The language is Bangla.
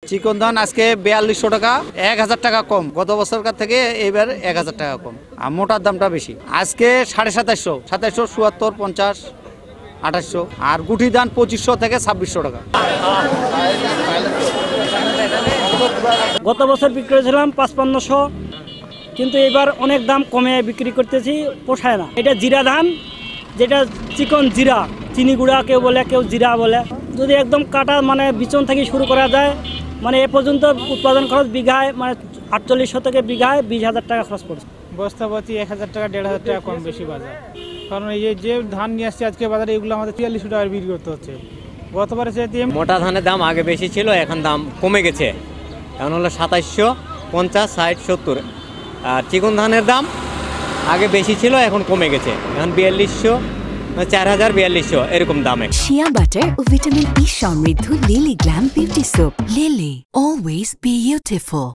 চিকন ধান আজকে 4200 টাকা, 1000 টাকা কম। গত বছরকার থেকে এবার 1000 টাকা কম। আর মোটার দামটা বেশি, আজকে 2750, 2774, 50, 2800। আর গুটি ধান 2500 থেকে 2600 টাকা। গত বছর বিক্রি করেছিলাম 5500, কিন্তু এবার অনেক দাম কমে বিক্রি করতেছি, পোষায় না। এটা জিরা ধান, যেটা চিকন জিরা, চিনি গুঁড়া কেউ বলে, কেউ জিরা বলে। যদি একদম কাটা মানে বিচন থেকে শুরু করা যায়, মানে এ পর্যন্ত উৎপাদন খরচ বিঘায় মানে 4800 থেকে বিঘায় 20,000 টাকা খরচ পড়ছে। বস্তাপতি 1000 টাকা 1500 টাকা কম বেশি বাজার। কারণ এই যে ধান নিয়ে আসছে আজকে বাজারে, এগুলো আমাদের 4300 টাকা বিক্রি করতে হচ্ছে। গতবারে চাইতে মোটা ধানের দাম আগে বেশি ছিল, এখন দাম কমে গেছে। এখন হলো 2700, 50, 60, 70। আর চিকন ধানের দাম আগে বেশি ছিল, এখন কমে গেছে। এখন 4200, 4000, 4200 এরকম দামে। শিয়া বাটার ও ভিটামিন ই সমৃদ্ধ lily glam beauty soap. Lily, always beautiful.